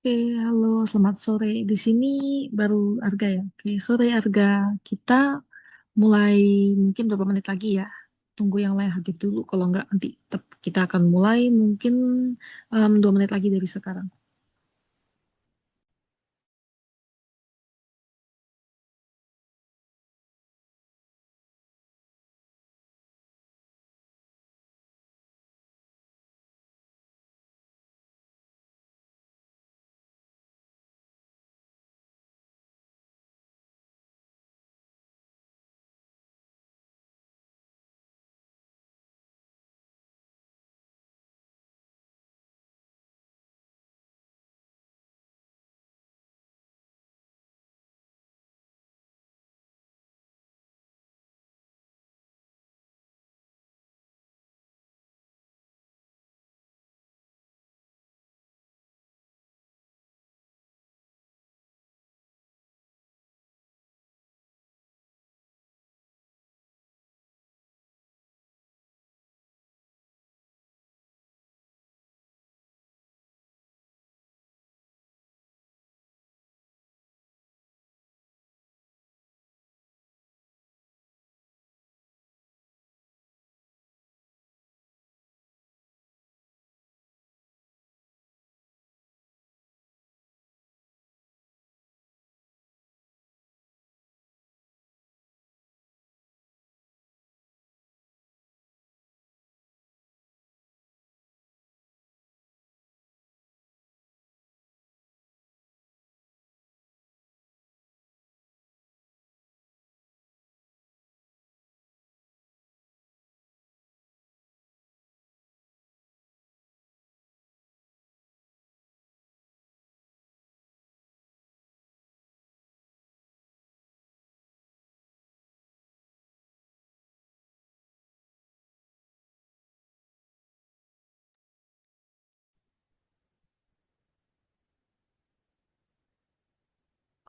Oke, halo, selamat sore. Di sini baru Arga ya. Oke, sore Arga. Kita mulai mungkin beberapa menit lagi ya. Tunggu yang lain hadir dulu. Kalau nggak nanti kita akan mulai mungkin 2 menit lagi dari sekarang.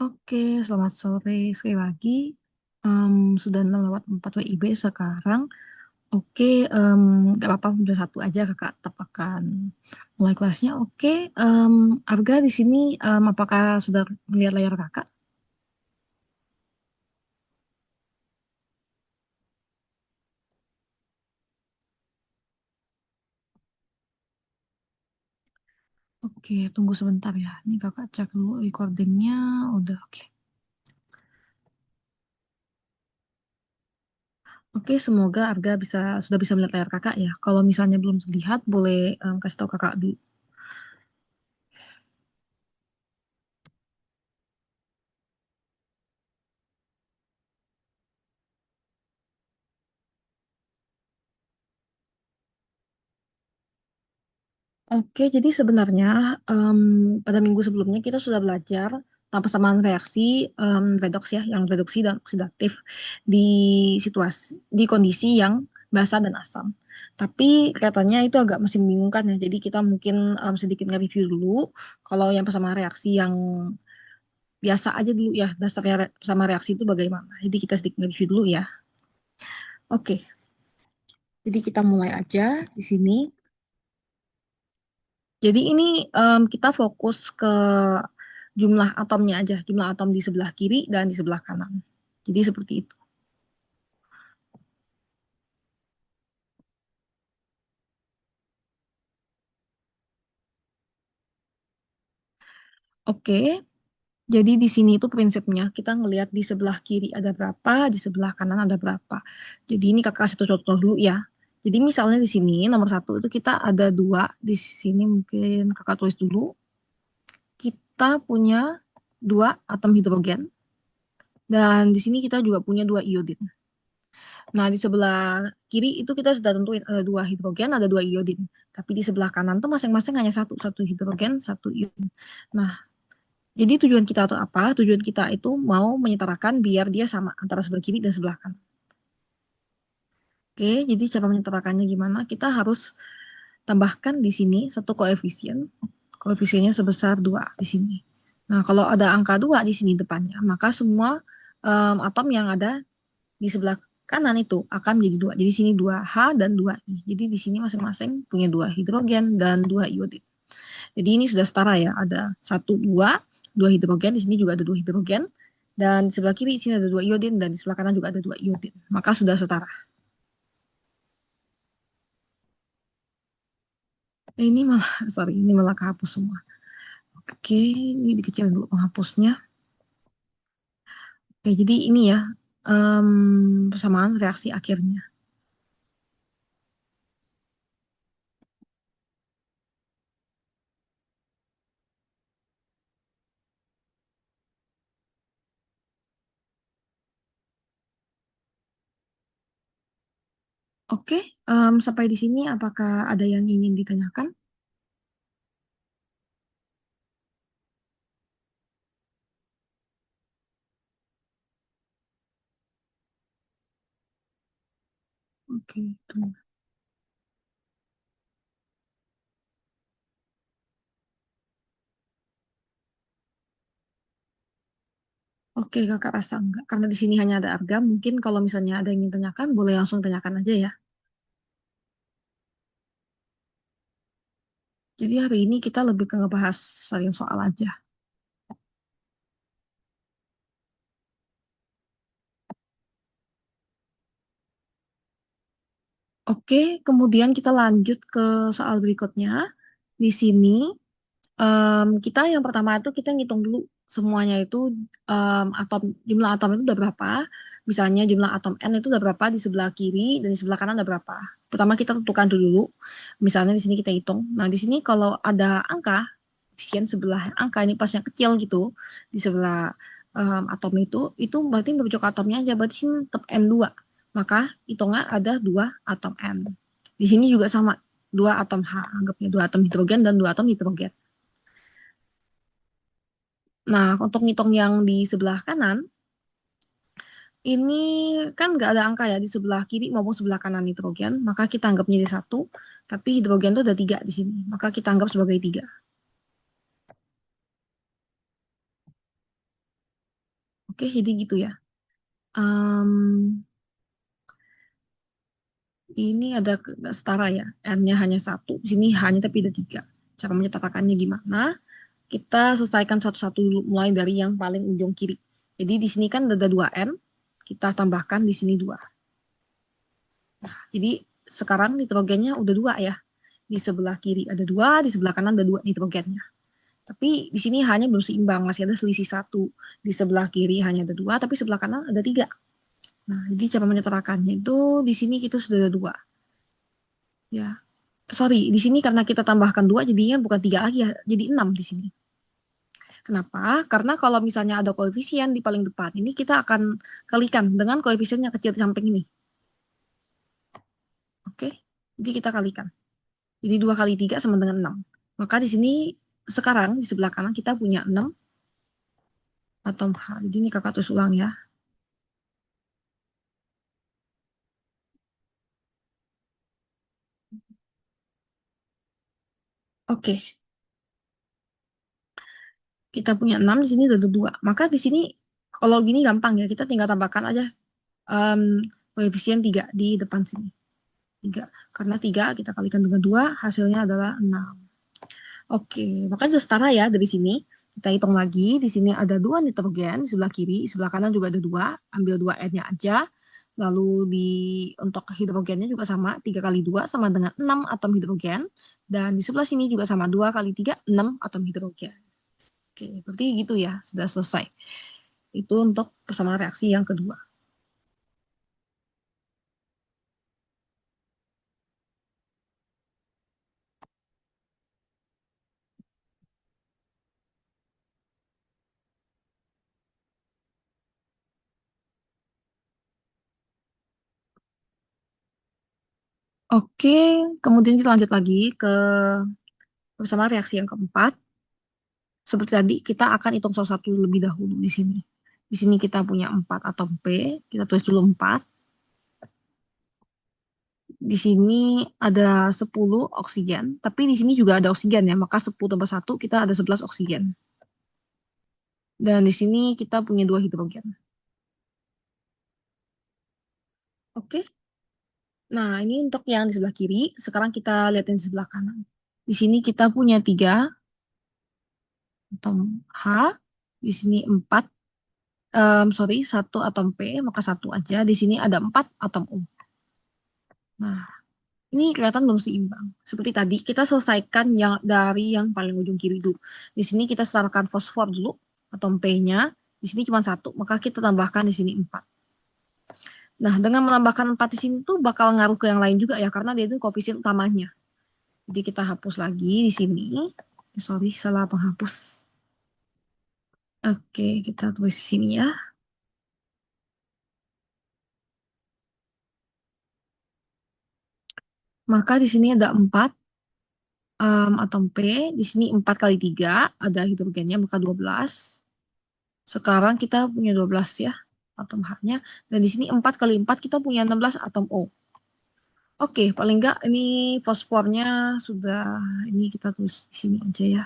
Oke, selamat sore sekali lagi. Em, sudah 6 lewat 4 WIB sekarang. Oke, nggak apa-apa, udah satu aja kakak tetap akan mulai kelasnya. Oke, Arga di sini apakah sudah melihat layar kakak? Oke, tunggu sebentar ya. Ini kakak cek dulu recordingnya. Udah oke. Oke, semoga Arga sudah bisa melihat layar kakak ya. Kalau misalnya belum terlihat, boleh kasih tahu kakak dulu. Oke, jadi sebenarnya em, pada minggu sebelumnya kita sudah belajar tentang persamaan reaksi redoks ya, yang reduksi dan oksidatif di di kondisi yang basa dan asam. Tapi kelihatannya itu agak masih membingungkan ya. Jadi kita mungkin sedikit nge-review dulu kalau yang persamaan reaksi yang biasa aja dulu ya, dasarnya persamaan reaksi itu bagaimana. Jadi kita sedikit nge-review dulu ya. Oke, jadi kita mulai aja di sini. Jadi ini kita fokus ke jumlah atomnya aja, jumlah atom di sebelah kiri dan di sebelah kanan. Jadi seperti itu. Oke, jadi di sini itu prinsipnya kita ngelihat di sebelah kiri ada berapa, di sebelah kanan ada berapa. Jadi ini kakak kasih contoh dulu ya. Jadi misalnya di sini nomor satu itu kita ada dua, di sini mungkin kakak tulis dulu. Kita punya dua atom hidrogen dan di sini kita juga punya dua iodin. Nah, di sebelah kiri itu kita sudah tentuin ada dua hidrogen, ada dua iodin. Tapi di sebelah kanan tuh masing-masing hanya satu, satu hidrogen, satu iodin. Nah, jadi tujuan kita itu apa? Tujuan kita itu mau menyetarakan biar dia sama antara sebelah kiri dan sebelah kanan. Oke, jadi cara menyetarakannya gimana? Kita harus tambahkan di sini satu koefisien. Koefisiennya sebesar 2 di sini. Nah, kalau ada angka 2 di sini depannya, maka semua atom yang ada di sebelah kanan itu akan menjadi dua. Jadi sini 2H dan 2I. Jadi di sini masing-masing punya dua hidrogen dan dua iodin. Jadi ini sudah setara ya. Ada satu, dua, dua hidrogen. Di sini juga ada dua hidrogen. Dan di sebelah kiri di sini ada dua iodin dan di sebelah kanan juga ada dua iodin. Maka sudah setara. Ini malah, sorry, ini malah kehapus semua. Oke, ini dikecilin dulu penghapusnya. Oke, jadi ini ya, persamaan reaksi akhirnya. Oke, sampai di sini apakah ada yang ingin ditanyakan? Oke, tunggu. Oke, kakak rasa enggak. Karena di sini hanya ada harga, mungkin kalau misalnya ada yang ingin tanyakan, boleh langsung tanyakan aja ya. Jadi hari ini kita lebih ke ngebahas saling soal aja. Oke, kemudian kita lanjut ke soal berikutnya. Di sini kita yang pertama itu kita ngitung dulu semuanya itu atom jumlah atom itu udah berapa. Misalnya jumlah atom N itu udah berapa di sebelah kiri dan di sebelah kanan udah berapa. Pertama kita tentukan dulu. Misalnya di sini kita hitung. Nah, di sini kalau ada angka koefisien sebelah angka ini pas yang kecil gitu di sebelah atom itu berarti bercok atomnya aja berarti sini tetap N2. Maka hitungnya ada dua atom N. Di sini juga sama dua atom H, anggapnya dua atom hidrogen dan dua atom hidrogen. Nah, untuk ngitung yang di sebelah kanan, ini kan nggak ada angka ya di sebelah kiri maupun sebelah kanan hidrogen, maka kita anggap menjadi satu, tapi hidrogen itu ada tiga di sini, maka kita anggap sebagai tiga. Oke, jadi gitu ya. Em, ini ada nggak setara ya, N-nya hanya satu, di sini hanya tapi ada tiga. Cara menyetarakannya gimana? Kita selesaikan satu-satu dulu, mulai dari yang paling ujung kiri. Jadi di sini kan ada dua N, kita tambahkan di sini dua. Jadi sekarang nitrogennya udah dua ya. Di sebelah kiri ada dua, di sebelah kanan ada dua nitrogennya. Tapi di sini hanya belum seimbang, masih ada selisih satu. Di sebelah kiri hanya ada dua, tapi sebelah kanan ada tiga. Nah, jadi cara menyetarakannya itu di sini kita sudah ada dua. Ya, sorry, di sini karena kita tambahkan dua, jadinya bukan tiga lagi ya, jadi enam di sini. Kenapa? Karena kalau misalnya ada koefisien di paling depan, ini kita akan kalikan dengan koefisien yang kecil di samping ini. Oke? Jadi kita kalikan. Jadi 2 kali 3 sama dengan 6. Maka di sini sekarang di sebelah kanan kita punya 6 atom H. Jadi ini kakak tulis ulang ya. Oke, kita punya 6 di sini ada 2. Maka di sini kalau gini gampang ya, kita tinggal tambahkan aja um, koefisien 3 di depan sini. 3. Karena 3 kita kalikan dengan 2, hasilnya adalah 6. Oke, makanya sudah setara ya dari sini. Kita hitung lagi, di sini ada dua nitrogen di sebelah kiri, di sebelah kanan juga ada dua, ambil dua N-nya aja. Lalu di untuk hidrogennya juga sama, 3 kali 2 sama dengan 6 atom hidrogen. Dan di sebelah sini juga sama, 2 kali 3 6 atom hidrogen. Oke, berarti gitu ya, sudah selesai. Itu untuk persamaan reaksi yang kedua. Oke, kemudian kita lanjut lagi ke persamaan reaksi yang keempat. Seperti tadi, kita akan hitung salah satu lebih dahulu di sini. Di sini kita punya 4 atom P, kita tulis dulu 4. Di sini ada 10 oksigen, tapi di sini juga ada oksigen ya, maka 10 tambah 1 kita ada 11 oksigen. Dan di sini kita punya 2 hidrogen. Oke, nah ini untuk yang di sebelah kiri, sekarang kita lihat yang di sebelah kanan. Di sini kita punya 3, atom H, di sini 4, sorry, 1 atom P, maka satu aja. Di sini ada 4 atom O. Nah, ini kelihatan belum seimbang. Seperti tadi, kita selesaikan yang dari yang paling ujung kiri dulu. Di sini kita setarakan fosfor dulu, atom P-nya. Di sini cuma satu, maka kita tambahkan di sini 4. Nah, dengan menambahkan 4 di sini tuh bakal ngaruh ke yang lain juga ya, karena dia itu koefisien utamanya. Jadi kita hapus lagi di sini. Sorry, salah penghapus. Oke, kita tulis di sini ya. Maka di sini ada 4 atom P. Di sini 4 kali 3 ada hidrogennya, maka 12. Sekarang kita punya 12 ya, atom H-nya. Dan di sini 4 kali 4 kita punya 16 atom O. Oke, paling enggak ini fosfornya sudah, ini kita tulis di sini aja ya.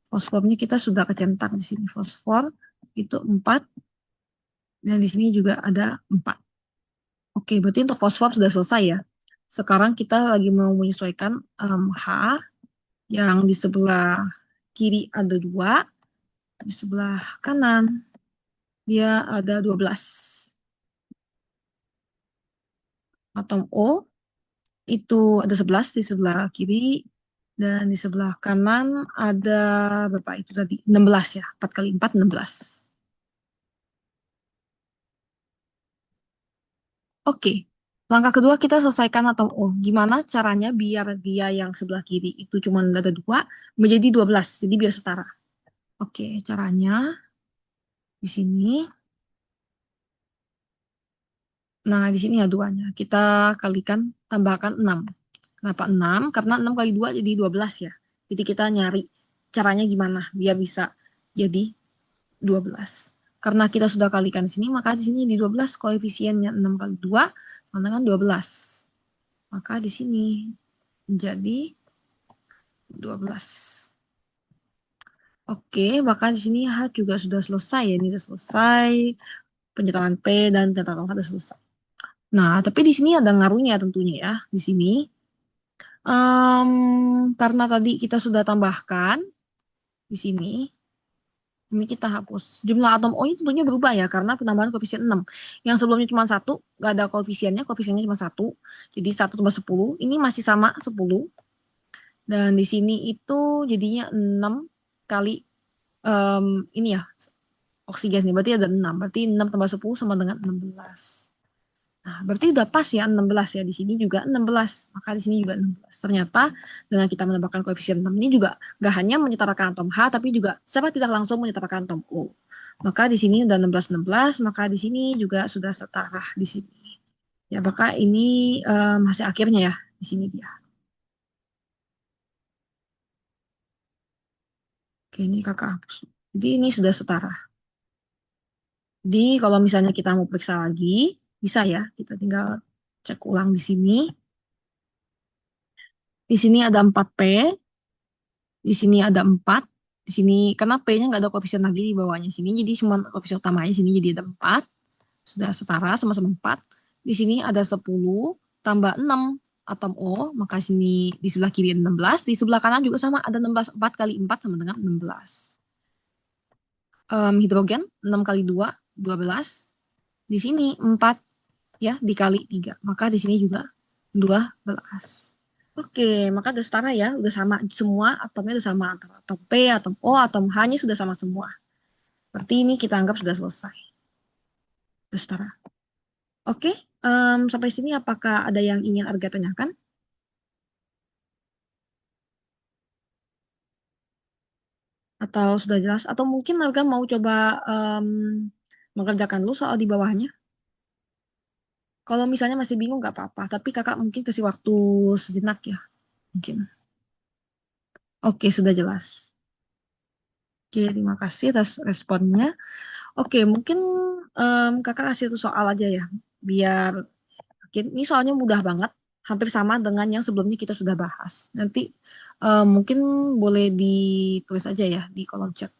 Fosfornya kita sudah kecentang di sini. Fosfor itu 4 dan di sini juga ada 4. Oke, berarti untuk fosfor sudah selesai ya. Sekarang kita lagi mau menyesuaikan H yang di sebelah kiri ada 2, di sebelah kanan dia ada 12. Atom O itu ada 11 di sebelah kiri dan di sebelah kanan ada berapa itu tadi? 16 ya. 4 kali 4 16. Oke. Langkah kedua kita selesaikan atom O. Gimana caranya biar dia yang sebelah kiri itu cuma ada 2 menjadi 12. Jadi biar setara. Oke, caranya di sini. Nah, di sini ya duanya. Kita kalikan, tambahkan 6. Kenapa 6? Karena 6 kali 2 jadi 12 ya. Jadi kita nyari caranya gimana biar bisa jadi 12. Karena kita sudah kalikan di sini, maka di sini di 12 koefisiennya 6 kali 2 sama dengan 12. Maka di sini jadi 12. Oke, maka di sini H juga sudah selesai ya. Ini sudah selesai. Penyerahan P dan penyerahan H sudah selesai. Nah, tapi di sini ada ngaruhnya tentunya ya. Di sini, karena tadi kita sudah tambahkan di sini, ini kita hapus. Jumlah atom O-nya tentunya berubah ya, karena penambahan koefisien 6. Yang sebelumnya cuma 1, nggak ada koefisiennya cuma 1. Jadi 1 tambah 10, ini masih sama 10. Dan di sini itu jadinya 6 kali, ini ya, oksigen nih. Berarti ada 6. Berarti 6 tambah 10 sama dengan 16. Nah, berarti udah pas ya 16 ya. Di sini juga 16. Maka di sini juga 16. Ternyata dengan kita menambahkan koefisien 6 ini juga gak hanya menyetarakan atom H, tapi juga secara tidak langsung menyetarakan atom O. Maka di sini udah 16-16, maka di sini juga sudah setara di sini. Ya, maka ini hasil akhirnya ya. Di sini dia. Oke, ini kakak hapus. Jadi ini sudah setara. Jadi kalau misalnya kita mau periksa lagi, bisa ya. Kita tinggal cek ulang di sini. Di sini ada 4P, di sini ada 4. Di sini karena P-nya nggak ada koefisien lagi di bawahnya sini, jadi cuma koefisien utamanya sini jadi ada 4. Sudah setara sama-sama 4. Di sini ada 10 tambah 6 atom O, maka sini di sebelah kiri ada 16, di sebelah kanan juga sama ada 16. 4 kali 4 sama dengan 16. Hidrogen 6 kali 2 12. Di sini 4 ya dikali 3, maka di sini juga 12. Oke, maka udah setara ya, udah sama semua, atomnya udah sama antara atom P, atom O, atom H-nya sudah sama semua. Berarti ini kita anggap sudah selesai, sudah setara. Oke, sampai sini apakah ada yang ingin Arga tanyakan? Atau sudah jelas? Atau mungkin Arga mau coba em, mengerjakan dulu soal di bawahnya? Kalau misalnya masih bingung nggak apa-apa, tapi kakak mungkin kasih waktu sejenak ya, mungkin. Oke, sudah jelas. Oke, terima kasih atas responnya. Oke, mungkin kakak kasih satu soal aja ya, biar ini soalnya mudah banget, hampir sama dengan yang sebelumnya kita sudah bahas. Nanti mungkin boleh ditulis aja ya di kolom chat.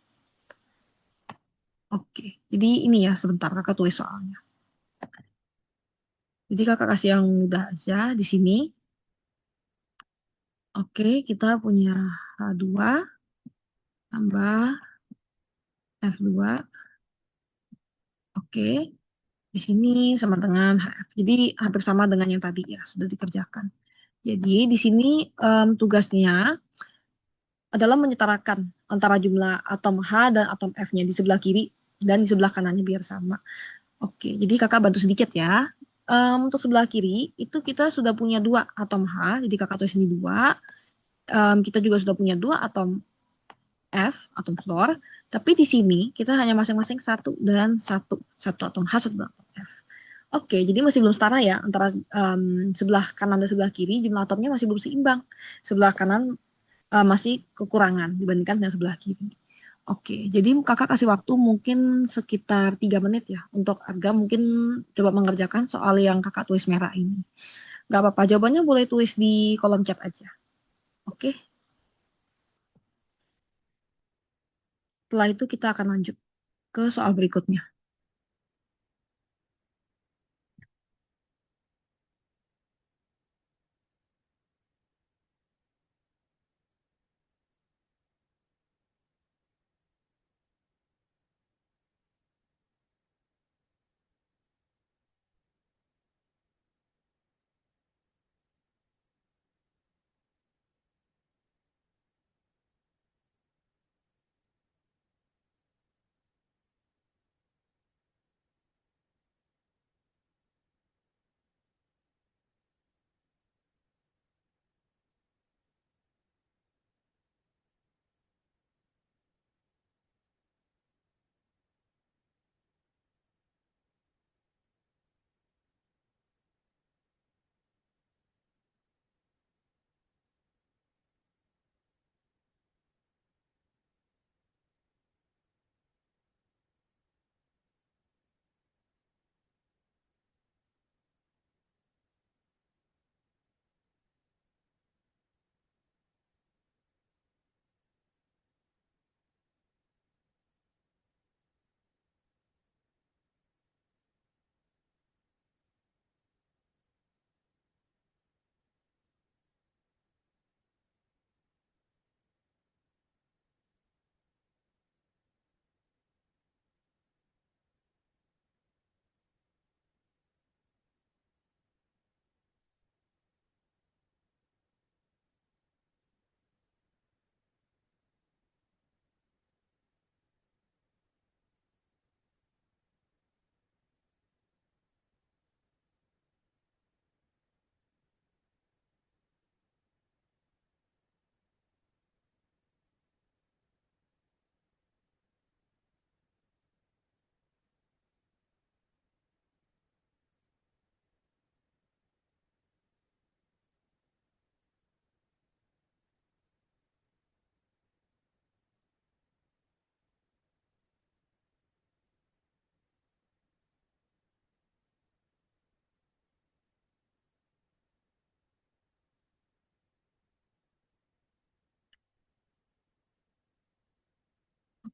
Oke, jadi ini ya sebentar kakak tulis soalnya. Jadi kakak kasih yang mudah aja di sini. Oke, kita punya H2 tambah F2. Oke, di sini sama dengan HF. Jadi hampir sama dengan yang tadi ya, sudah dikerjakan. Jadi di sini tugasnya adalah menyetarakan antara jumlah atom H dan atom F-nya di sebelah kiri dan di sebelah kanannya biar sama. Oke, jadi kakak bantu sedikit ya. Untuk sebelah kiri itu kita sudah punya dua atom H, jadi kakak tulis ini dua. Kita juga sudah punya dua atom F, atom fluor. Tapi di sini kita hanya masing-masing satu dan satu, satu atom H, satu atom F. Oke, jadi masih belum setara ya antara sebelah kanan dan sebelah kiri jumlah atomnya masih belum seimbang. Sebelah kanan masih kekurangan dibandingkan dengan sebelah kiri. Oke, jadi kakak kasih waktu mungkin sekitar 3 menit ya untuk Aga mungkin coba mengerjakan soal yang kakak tulis merah ini. Gak apa-apa, jawabannya boleh tulis di kolom chat aja. Oke, setelah itu kita akan lanjut ke soal berikutnya.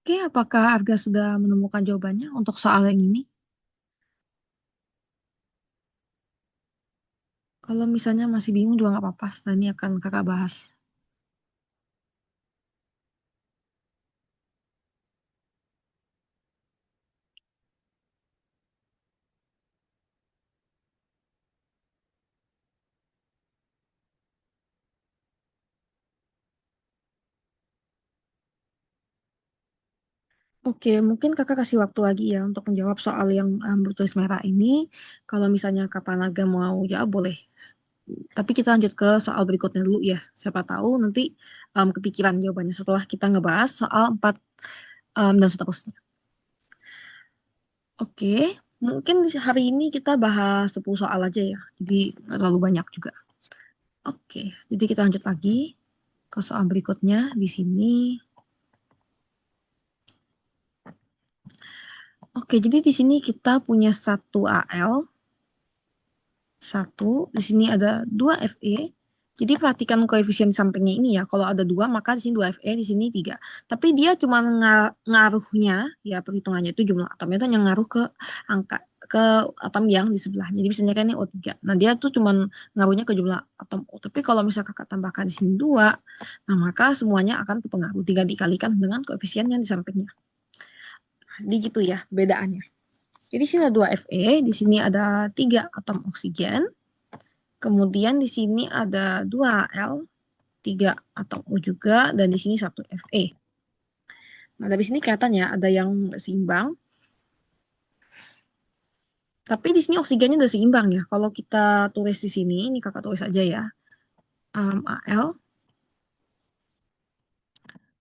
Oke, apakah Arga sudah menemukan jawabannya untuk soal yang ini? Kalau misalnya masih bingung juga nggak apa-apa, setelah ini akan kakak bahas. Oke, mungkin kakak kasih waktu lagi ya untuk menjawab soal yang bertulis merah ini. Kalau misalnya kapan Arga mau jawab boleh. Tapi kita lanjut ke soal berikutnya dulu ya. Siapa tahu nanti kepikiran jawabannya setelah kita ngebahas soal 4 dan seterusnya. Oke, mungkin hari ini kita bahas 10 soal aja ya. Jadi nggak terlalu banyak juga. Oke, jadi kita lanjut lagi ke soal berikutnya di sini. Oke, jadi di sini kita punya satu Al, satu, di sini ada dua Fe. Jadi perhatikan koefisien di sampingnya ini ya. Kalau ada dua, maka di sini dua Fe, di sini tiga. Tapi dia cuma ngaruhnya, ya perhitungannya itu jumlah atomnya itu hanya ngaruh ke angka ke atom yang di sebelahnya. Jadi misalnya kan ini O3. Nah, dia tuh cuman ngaruhnya ke jumlah atom O. Tapi kalau misalnya kakak tambahkan di sini 2, nah maka semuanya akan kepengaruh. 3 dikalikan dengan koefisien yang di sampingnya. Jadi gitu ya bedaannya. Jadi sini ada 2 Fe, di sini ada 3 atom oksigen. Kemudian di sini ada 2 Al, 3 atom O juga, dan di sini 1 Fe. Nah, dari sini kelihatannya ada yang seimbang. Tapi di sini oksigennya udah seimbang ya. Kalau kita tulis di sini, ini kakak tulis aja ya. Al,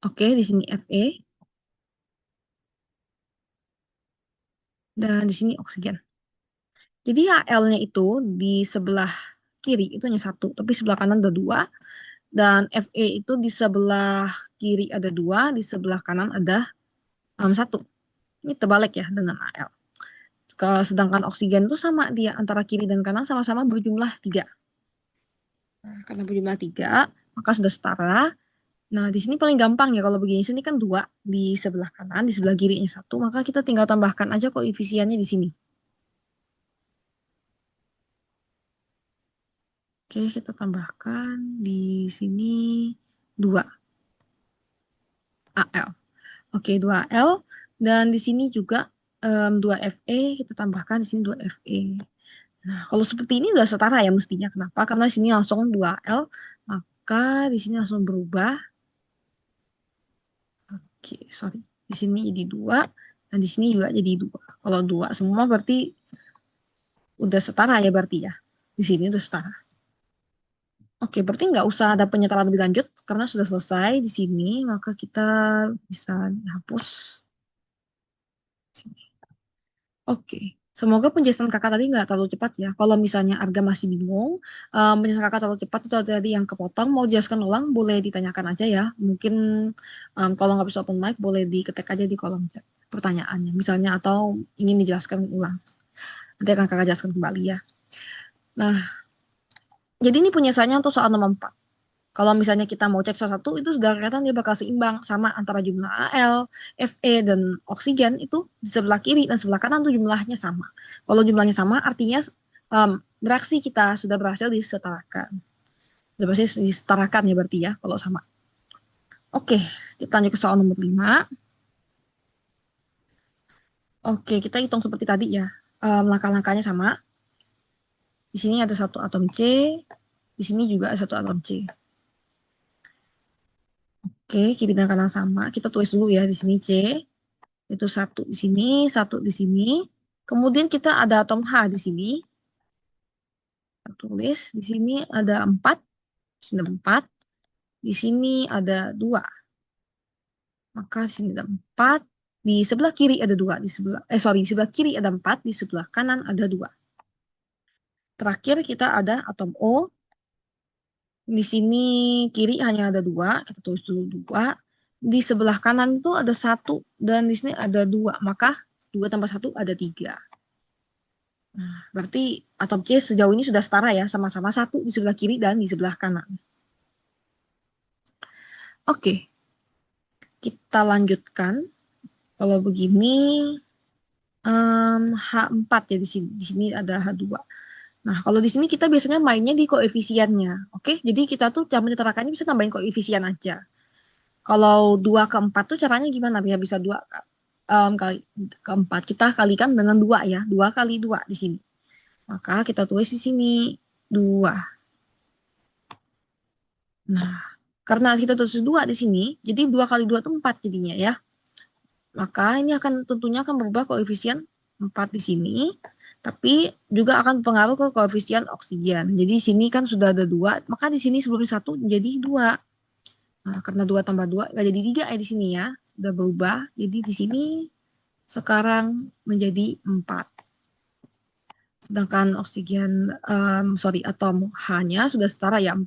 oke, di sini Fe, dan di sini oksigen. Jadi Al-nya itu di sebelah kiri itu hanya 1, tapi sebelah kanan ada 2. Dan Fe itu di sebelah kiri ada 2, di sebelah kanan ada 1. Ini terbalik ya dengan Al. Sedangkan oksigen itu sama dia antara kiri dan kanan sama-sama berjumlah 3. Nah, karena berjumlah 3, maka sudah setara. Nah, di sini paling gampang ya kalau begini. Sini kan 2 di sebelah kanan, di sebelah kirinya 1, maka kita tinggal tambahkan aja koefisiennya di sini. Oke, kita tambahkan di sini 2 Al. Oke, 2 Al. Dan di sini juga 2 Fe, kita tambahkan di sini 2 Fe. Nah, kalau seperti ini udah setara ya mestinya. Kenapa? Karena di sini langsung 2 L, maka di sini langsung berubah. Oke, sorry. Di sini jadi 2, dan di sini juga jadi 2. Kalau 2 semua berarti udah setara ya berarti ya. Di sini udah setara. Oke, berarti nggak usah ada penyetaraan lebih lanjut karena sudah selesai di sini, maka kita bisa hapus sini. Oke, semoga penjelasan kakak tadi nggak terlalu cepat ya. Kalau misalnya Arga masih bingung, penjelasan kakak terlalu cepat itu tadi yang kepotong, mau jelaskan ulang boleh ditanyakan aja ya. Mungkin kalau nggak bisa open mic boleh diketik aja di kolom chat pertanyaannya, misalnya atau ingin dijelaskan ulang. Nanti akan kakak jelaskan kembali ya. Nah, jadi ini penjelasannya untuk soal nomor 4. Kalau misalnya kita mau cek soal satu, itu sudah kelihatan dia bakal seimbang sama antara jumlah Al, Fe, dan oksigen itu di sebelah kiri dan sebelah kanan tuh jumlahnya sama. Kalau jumlahnya sama, artinya reaksi kita sudah berhasil disetarakan. Sudah berhasil disetarakan ya berarti ya, kalau sama. Oke, kita lanjut ke soal nomor 5. Oke, kita hitung seperti tadi ya. Langkah-langkahnya sama. Di sini ada 1 atom C, di sini juga ada 1 atom C. Oke, kiri dan kanan sama. Kita tulis dulu ya di sini C. Itu 1 di sini, 1 di sini. Kemudian kita ada atom H di sini. Kita tulis di sini ada 4, di sini ada 4, di sini ada 2. Maka di sini ada 4, di sebelah kiri ada 2, di sebelah kiri ada 4, di sebelah kanan ada 2. Terakhir kita ada atom O. Di sini kiri hanya ada 2, kita tulis dulu 2. Di sebelah kanan itu ada 1 dan di sini ada 2, maka 2 tambah 1 ada 3. Nah, berarti atom C sejauh ini sudah setara ya, sama-sama 1 di sebelah kiri dan di sebelah kanan. Oke, kita lanjutkan. Kalau begini, H4 ya di sini. Di sini ada H2. Nah, kalau di sini kita biasanya mainnya di koefisiennya. Oke, jadi kita tuh cara menyetarakannya bisa tambahin koefisien aja. Kalau 2 ke 4 tuh caranya gimana? Biar bisa 2 kali ke 4. Kita kalikan dengan 2 ya. 2 kali 2 di sini. Maka kita tulis di sini 2. Nah, karena kita tulis 2 di sini, jadi 2 kali 2 itu 4 jadinya ya. Maka ini akan tentunya akan berubah koefisien 4 di sini, tapi juga akan pengaruh ke koefisien oksigen. Jadi di sini kan sudah ada 2, maka di sini sebelum 1 jadi 2. Nah, karena 2 tambah 2 nggak jadi 3 ya di sini ya. Sudah berubah, jadi di sini sekarang menjadi 4. Sedangkan oksigen, atom H-nya sudah setara ya 4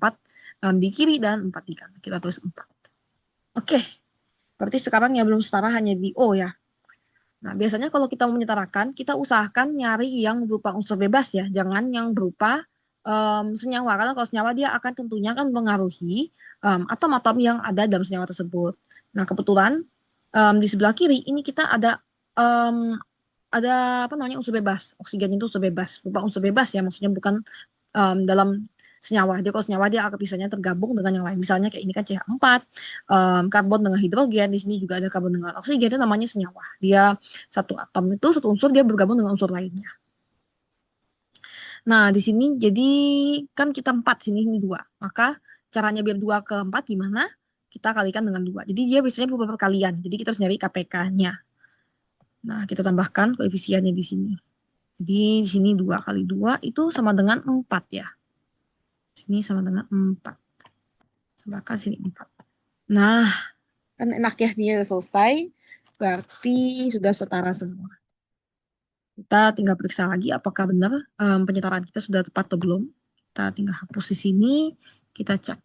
di kiri dan 4 di kanan. Kita tulis 4. Oke, berarti sekarang yang belum setara hanya di O ya. Nah, biasanya kalau kita mau menyetarakan, kita usahakan nyari yang berupa unsur bebas ya, jangan yang berupa senyawa. Karena kalau senyawa dia akan tentunya akan mengaruhi atom-atom yang ada dalam senyawa tersebut. Nah, kebetulan di sebelah kiri ini kita ada um, ada apa namanya unsur bebas. Oksigen itu unsur bebas. Bukan unsur bebas ya, maksudnya bukan dalam senyawa. Dia kalau senyawa dia akan misalnya tergabung dengan yang lain. Misalnya kayak ini kan CH4, karbon dengan hidrogen, di sini juga ada karbon dengan oksigen, itu namanya senyawa. Dia satu atom itu satu unsur dia bergabung dengan unsur lainnya. Nah, di sini jadi kan kita empat, sini dua. Maka caranya biar dua ke empat gimana? Kita kalikan dengan dua. Jadi dia biasanya berupa perkalian. Jadi kita harus nyari KPK-nya. Nah, kita tambahkan koefisiennya di sini. Jadi di sini 2 kali 2 itu sama dengan 4 ya. Sini sama dengan 4. Tambahkan sini 4. Nah, kan enak ya, dia udah selesai. Berarti sudah setara semua. Kita tinggal periksa lagi apakah benar penyetaraan kita sudah tepat atau belum. Kita tinggal hapus di sini. Kita cek.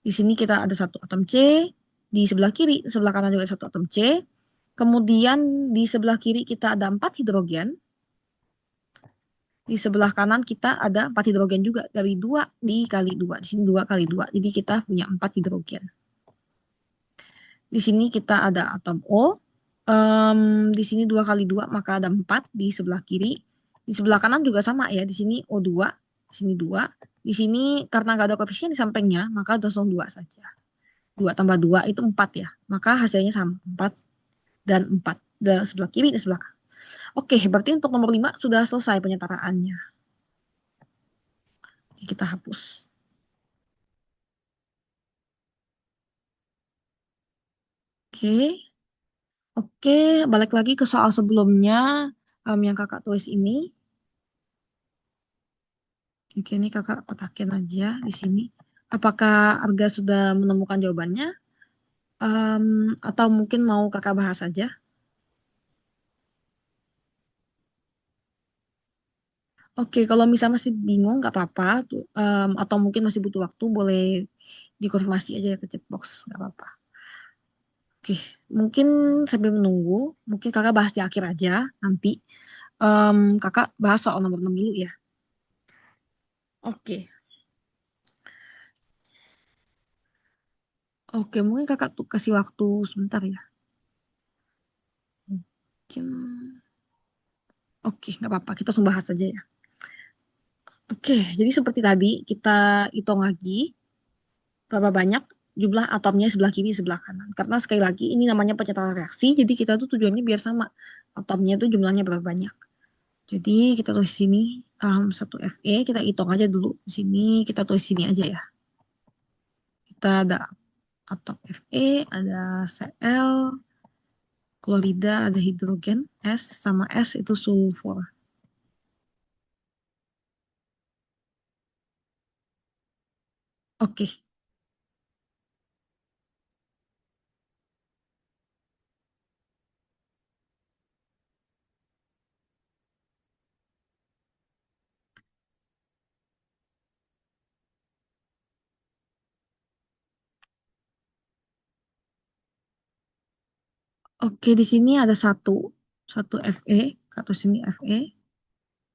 Di sini kita ada satu atom C. Di sebelah kiri, sebelah kanan juga ada satu atom C. Kemudian di sebelah kiri kita ada 4 hidrogen. Di sebelah kanan kita ada 4 hidrogen juga. Dari 2 dikali 2. Di sini 2 kali 2. Jadi kita punya 4 hidrogen. Di sini kita ada atom O. Di sini 2 kali 2 maka ada 4 di sebelah kiri. Di sebelah kanan juga sama ya. Di sini O2. Di sini 2. Di sini karena nggak ada koefisien di sampingnya maka langsung 2 saja. 2 tambah 2 itu 4 ya. Maka hasilnya sama. 4 dan 4. Dan sebelah kiri dan sebelah kanan. Oke, berarti untuk nomor 5 sudah selesai penyetaraannya. Kita hapus. Oke. Oke, balik lagi ke soal sebelumnya yang kakak tulis ini. Oke, ini kakak kotakin aja di sini. Apakah Arga sudah menemukan jawabannya? Atau mungkin mau kakak bahas aja? Oke, kalau misalnya masih bingung, nggak apa-apa. Atau mungkin masih butuh waktu, boleh dikonfirmasi aja ya ke chat box, nggak apa-apa. Oke, mungkin sambil menunggu, mungkin kakak bahas di akhir aja nanti. Kakak bahas soal nomor 6 dulu ya. Oke, oke, mungkin kakak tuh kasih waktu sebentar ya. Mungkin, oke, nggak apa-apa, kita langsung bahas aja ya. Oke, jadi seperti tadi kita hitung lagi berapa banyak jumlah atomnya sebelah kiri sebelah kanan. Karena sekali lagi ini namanya penyetaran reaksi, jadi kita tuh tujuannya biar sama atomnya tuh jumlahnya berapa banyak. Jadi kita tulis sini 1 Fe, kita hitung aja dulu di sini, kita tulis sini aja ya. Kita ada atom Fe, ada Cl, klorida, ada hidrogen, S sama S itu sulfur. Oke, oke di sini ada satu Fe, satu sini Fe.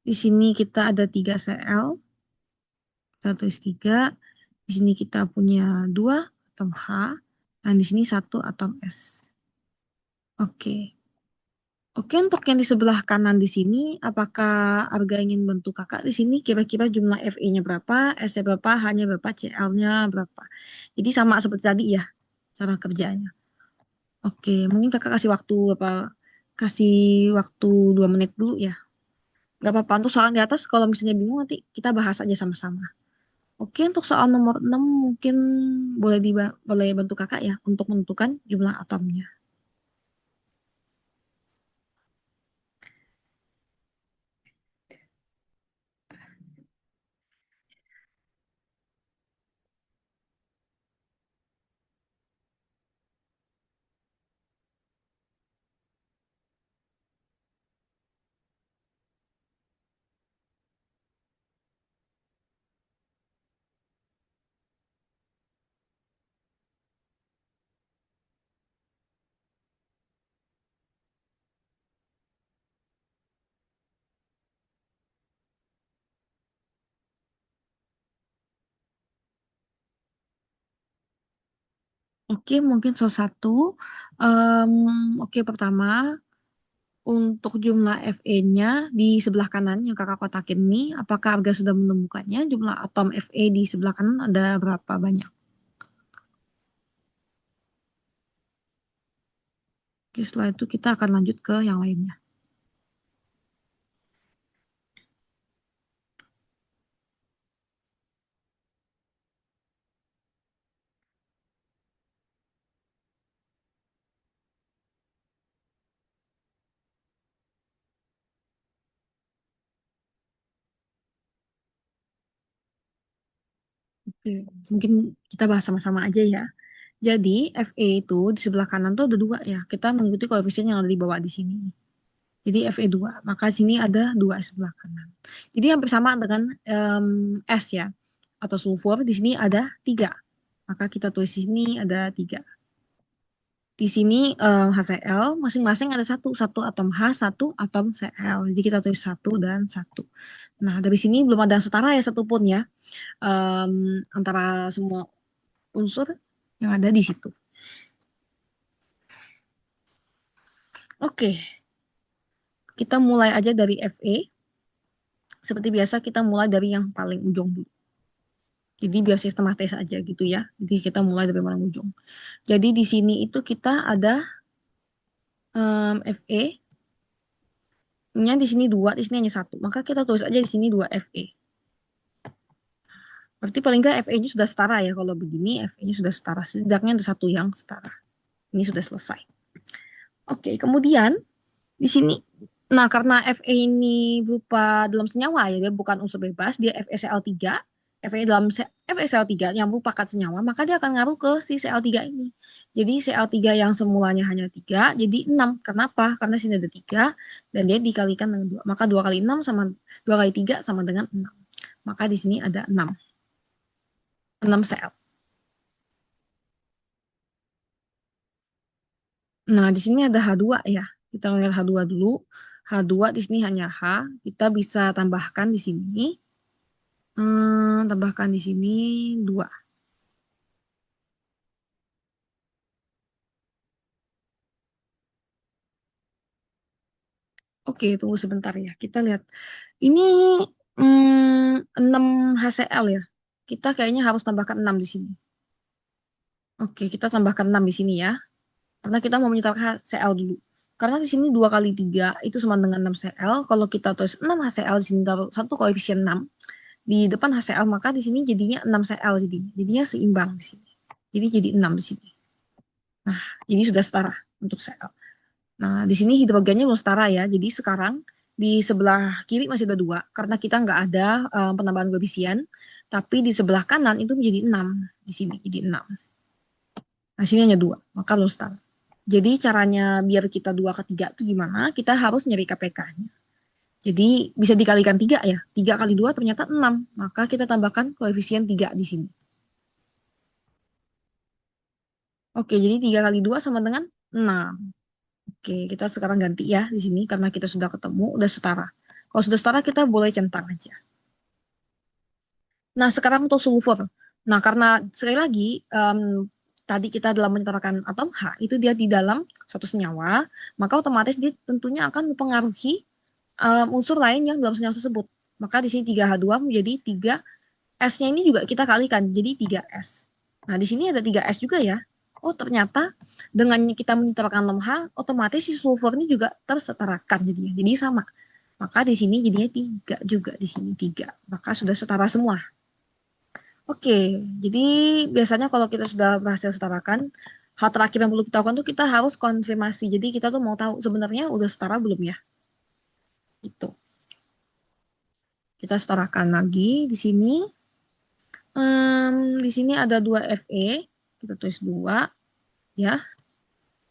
Di sini kita ada 3 Cl, satu S3. Di sini kita punya 2 atom H, dan di sini satu atom S. Oke. Oke, untuk yang di sebelah kanan di sini, apakah Arga ingin bantu kakak di sini? Kira-kira jumlah Fe-nya berapa, S-nya berapa, H-nya berapa, Cl-nya berapa? Jadi sama seperti tadi ya, cara kerjanya. Oke, mungkin kakak kasih waktu apa? Kasih waktu 2 menit dulu ya. Gak apa-apa, untuk soal di atas, kalau misalnya bingung nanti kita bahas aja sama-sama. Oke, untuk soal nomor 6 mungkin boleh bantu kakak ya untuk menentukan jumlah atomnya. Oke, mungkin salah satu. Em, oke, pertama, untuk jumlah Fe-nya di sebelah kanan yang kakak kotakin ini, apakah Arga sudah menemukannya? Jumlah atom Fe di sebelah kanan ada berapa banyak? Oke, setelah itu kita akan lanjut ke yang lainnya. Oke, mungkin kita bahas sama-sama aja ya. Jadi Fe itu di sebelah kanan tuh ada dua ya. Kita mengikuti koefisien yang ada di bawah di sini. Jadi Fe2. Maka sini ada dua sebelah kanan. Jadi hampir sama dengan S ya. Atau sulfur. Di sini ada tiga. Maka kita tulis di sini ada tiga. Di sini HCl masing-masing ada satu. Satu atom H, satu atom Cl. Jadi kita tulis satu dan satu. Nah dari sini belum ada yang setara ya satupun ya. Antara semua unsur yang ada di situ. Oke, kita mulai aja dari Fe. Seperti biasa kita mulai dari yang paling ujung dulu. Jadi biar sistematis aja gitu ya. Jadi kita mulai dari paling ujung. Jadi di sini itu kita ada Fe-nya di sini dua, di sini hanya satu. Maka kita tulis aja di sini dua Fe. Berarti paling nggak Fe-nya sudah setara ya. Kalau begini Fe-nya sudah setara. Setidaknya ada satu yang setara. Ini sudah selesai. Oke, kemudian di sini, nah karena Fe ini berupa dalam senyawa ya, dia bukan unsur bebas, dia FeCl3, FeCl3 yang merupakan senyawa, maka dia akan ngaruh ke si Cl3 ini. Jadi Cl3 yang semulanya hanya 3, jadi 6. Kenapa? Karena sini ada 3, dan dia dikalikan dengan 2. Maka 2 kali 6 sama 2 kali 3 sama dengan 6. Maka di sini ada 6. 6 Cl. Nah, di sini ada H2 ya. Kita lihat H2 dulu. H2 di sini hanya H. Kita bisa tambahkan di sini. Tambahkan di sini 2. Oke, tunggu sebentar ya. Kita lihat. Ini 6 HCl ya. Kita kayaknya harus tambahkan 6 di sini. Oke, kita tambahkan 6 di sini ya. Karena kita mau menyetor HCl dulu. Karena di sini 2 kali 3 itu sama dengan 6 Cl. Kalau kita tulis 6 HCl di sini taruh satu koefisien 6 di depan HCl, maka di sini jadinya 6 Cl jadinya. Jadinya seimbang di sini. Jadi jadi 6 di sini. Nah, jadi sudah setara untuk Cl. Nah, di sini hidrogennya belum setara ya. Jadi sekarang di sebelah kiri masih ada 2 karena kita nggak ada penambahan koefisien. Tapi di sebelah kanan itu menjadi 6 di sini jadi 6. Nah, sini hanya 2, maka belum setara. Jadi caranya biar kita 2 ke 3 itu gimana? Kita harus nyari KPK-nya. Jadi bisa dikalikan 3 ya. 3 kali 2 ternyata 6. Maka kita tambahkan koefisien 3 di sini. Oke, jadi 3 kali 2 sama dengan 6. Oke, kita sekarang ganti ya di sini karena kita sudah ketemu, udah setara. Kalau sudah setara kita boleh centang aja. Nah, sekarang untuk sulfur. Nah, karena sekali lagi tadi kita dalam menyetarakan atom H itu dia di dalam suatu senyawa, maka otomatis dia tentunya akan mempengaruhi unsur lain yang dalam senyawa tersebut. Maka di sini 3H2 menjadi 3 S-nya ini juga kita kalikan jadi 3S. Nah, di sini ada 3S juga ya. Oh, ternyata dengan kita menyetarakan atom H, otomatis si sulfur ini juga tersetarakan jadinya. Jadi sama. Maka di sini jadinya 3 juga di sini 3. Maka sudah setara semua. Oke, jadi biasanya kalau kita sudah berhasil setarakan, hal terakhir yang perlu kita lakukan tuh kita harus konfirmasi. Jadi kita tuh mau tahu sebenarnya udah setara belum ya? Gitu. Kita setarakan lagi di sini. Di sini ada 2 Fe, kita tulis 2 ya.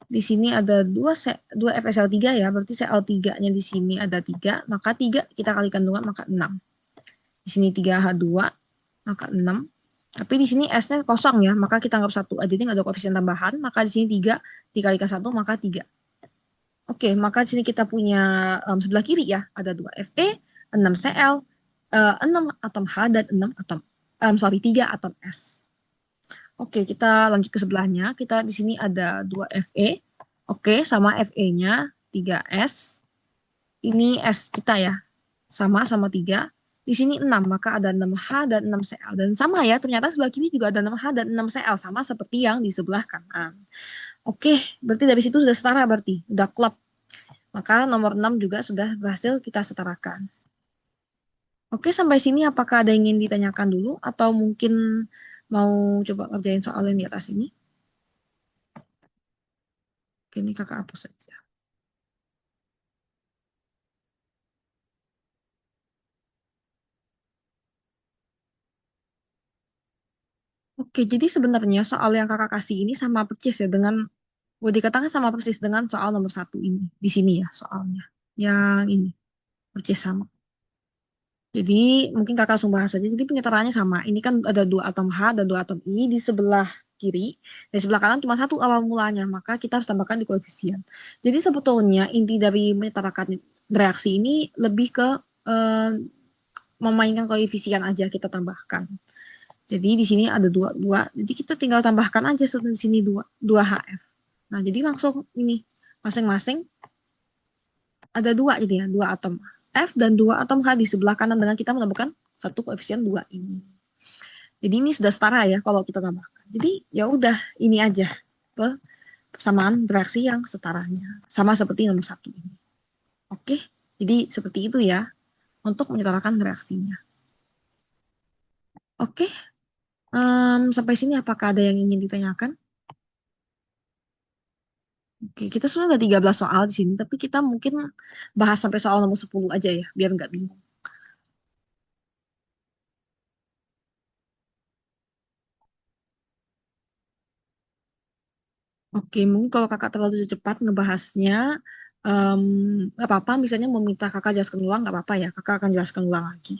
Di sini ada 2 FeCl3 ya, berarti Cl3-nya di sini ada 3, maka 3 kita kalikan 2 maka 6. Di sini 3H2 maka 6. Tapi di sini S-nya kosong ya, maka kita anggap 1 aja, jadi nggak ada koefisien tambahan, maka di sini 3 dikalikan 1 maka 3. Oke, maka di sini kita punya sebelah kiri ya, ada 2 Fe, 6 Cl, 6 atom H dan 6 atom 3 atom S. Oke, kita lanjut ke sebelahnya. Kita di sini ada 2 Fe. Oke, sama Fe-nya 3S. ini S kita ya, sama 3. Di sini 6, maka ada 6H dan 6Cl. Dan sama ya, ternyata sebelah kiri juga ada 6H dan 6Cl, sama seperti yang di sebelah kanan. Oke, berarti dari situ sudah setara berarti, udah klop. Maka nomor 6 juga sudah berhasil kita setarakan. Oke, sampai sini apakah ada yang ingin ditanyakan dulu atau mungkin mau coba ngerjain soal yang di atas ini? Oke, ini kakak hapus saja. Oke, jadi sebenarnya soal yang kakak kasih ini sama persis ya dengan, boleh dikatakan sama persis dengan soal nomor 1 ini. Di sini ya soalnya. Yang ini, persis sama. Jadi mungkin kakak langsung bahas aja. Jadi penyetaraannya sama. Ini kan ada 2 atom H dan 2 atom I di sebelah kiri. Di sebelah kanan cuma 1 awal mulanya. Maka kita harus tambahkan di koefisien. Jadi sebetulnya inti dari menyetarakan reaksi ini lebih ke eh, memainkan koefisien aja kita tambahkan. Jadi di sini ada 2. Jadi kita tinggal tambahkan aja di sini 2 HF. Nah, jadi langsung ini masing-masing ada 2 jadi ya, 2 atom F dan 2 atom H di sebelah kanan dengan kita menambahkan 1 koefisien 2 ini. Jadi ini sudah setara ya kalau kita tambahkan. Jadi ya udah ini aja persamaan reaksi yang setaranya. Sama seperti nomor 1 ini. Oke, jadi seperti itu ya untuk menyetarakan reaksinya. Oke, sampai sini apakah ada yang ingin ditanyakan? Oke, kita sudah ada 13 soal di sini, tapi kita mungkin bahas sampai soal nomor 10 aja ya, biar nggak bingung. Oke, mungkin kalau kakak terlalu cepat ngebahasnya, em, nggak apa-apa, misalnya meminta kakak jelaskan ulang, nggak apa-apa ya, kakak akan jelaskan ulang lagi.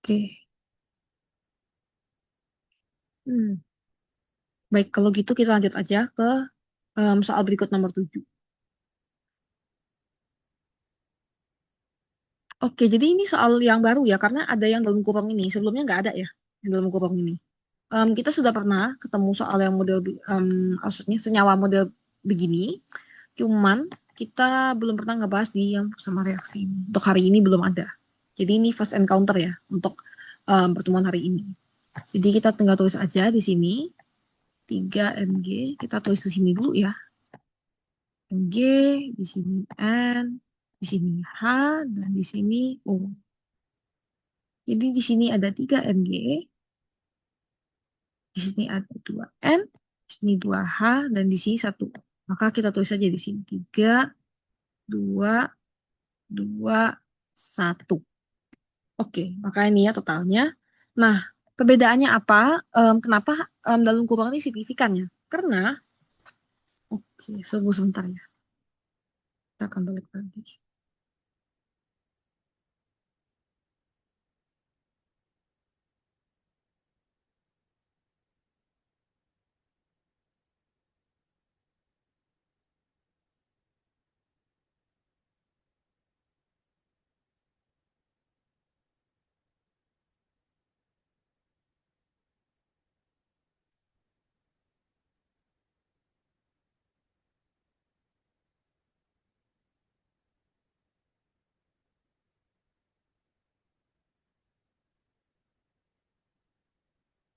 Oke, hmm. Baik, kalau gitu kita lanjut aja ke soal berikut nomor 7. Oke, jadi ini soal yang baru ya, karena ada yang dalam kurung ini, sebelumnya nggak ada ya, yang dalam kurung ini. Kita sudah pernah ketemu soal yang model, maksudnya senyawa model begini, cuman kita belum pernah ngebahas di yang sama reaksi ini. Untuk hari ini belum ada. Jadi ini first encounter ya untuk pertemuan hari ini. Jadi kita tinggal tulis aja di sini 3 Mg. Kita tulis di sini dulu ya. Mg, di sini N, di sini H, dan di sini O. Jadi di sini ada 3 Mg, di sini ada 2 N, di sini 2H, dan di sini 1. Maka kita tulis saja di sini 3, 2, 2, 1. Oke, maka ini ya totalnya. Nah, perbedaannya apa? Kenapa dalam kurang ini signifikan ya? Karena, oke, tunggu sebentar ya. Kita akan balik lagi.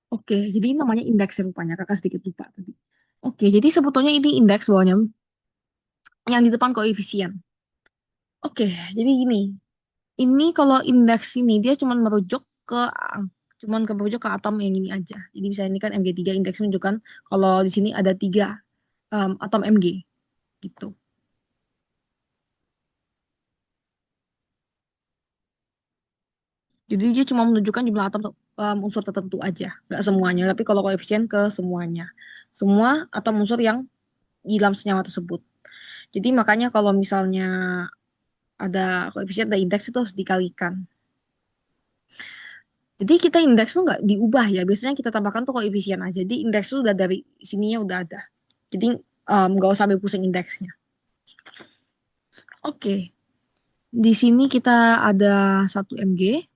Oke, jadi ini namanya indeks ya rupanya. Kakak sedikit lupa tadi. Oke, jadi sebetulnya ini indeks bawahnya yang di depan koefisien. Oke, jadi gini. Ini kalau indeks ini dia cuma merujuk ke merujuk ke atom yang ini aja. Jadi misalnya ini kan Mg3 indeks menunjukkan kalau di sini ada 3 atom Mg gitu. Jadi dia cuma menunjukkan jumlah atom unsur tertentu aja, nggak semuanya. Tapi kalau koefisien ke semuanya, semua atom unsur yang di dalam senyawa tersebut. Jadi makanya kalau misalnya ada koefisien ada indeks itu harus dikalikan. Jadi kita indeks tuh nggak diubah ya. Biasanya kita tambahkan tuh koefisien aja. Jadi indeks tuh udah dari sininya udah ada. Jadi nggak usah sampai pusing indeksnya. Oke, di sini kita ada 1 Mg.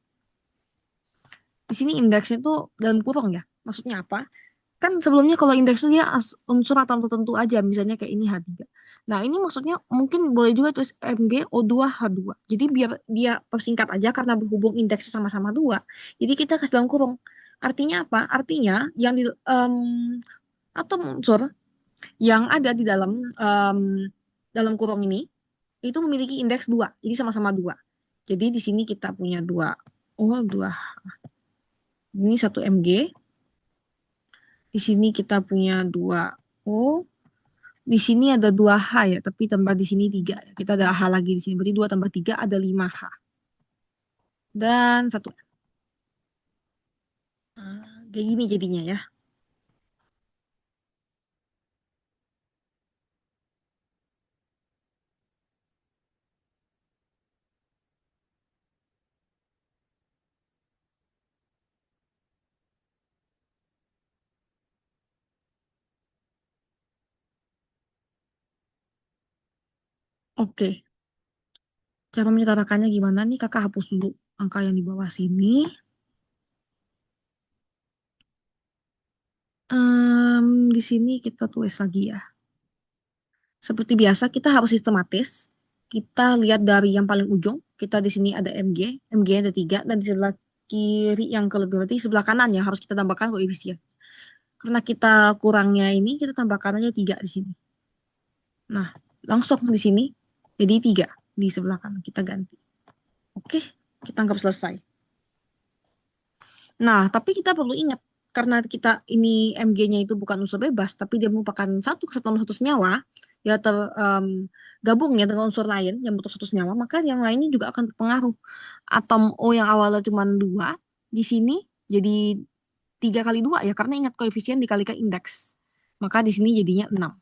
Di sini indeksnya tuh dalam kurung ya. Maksudnya apa? Kan sebelumnya kalau indeks itu dia unsur atom tertentu aja. Misalnya kayak ini H3. Nah, ini maksudnya mungkin boleh juga tulis MgO2H2. Jadi biar dia persingkat aja karena berhubung indeksnya sama-sama 2. Jadi kita kasih dalam kurung. Artinya apa? Artinya yang di atom unsur yang ada di dalam kurung ini itu memiliki indeks 2. Jadi sama-sama 2. Jadi di sini kita punya 2. Oh, 2. Ini 1 Mg. Di sini kita punya 2 O. Di sini ada 2 H ya, tapi tambah di sini 3 ya. Kita ada H lagi di sini. Berarti 2 tambah 3 ada 5 H. Dan 1 N. Kayak gini jadinya ya. Oke. Cara menyetarakannya gimana nih? Kakak hapus dulu angka yang di bawah sini. Di sini kita tulis lagi ya. Seperti biasa, kita harus sistematis. Kita lihat dari yang paling ujung. Kita di sini ada Mg. Mg ada 3. Dan di sebelah kiri yang kelebihan, berarti sebelah kanan ya harus kita tambahkan koefisien. Karena kita kurangnya ini, kita tambahkan aja 3 di sini. Nah, langsung di sini jadi 3 di sebelah kanan. Kita ganti. Oke, kita anggap selesai. Nah, tapi kita perlu ingat, karena kita ini Mg-nya itu bukan unsur bebas, tapi dia merupakan satu kesatuan satu senyawa, ya tergabung ya dengan unsur lain yang bentuk satu senyawa, maka yang lainnya juga akan berpengaruh. Atom O yang awalnya cuma 2, di sini jadi 3 kali 2 ya, karena ingat koefisien dikalikan indeks. Maka di sini jadinya 6.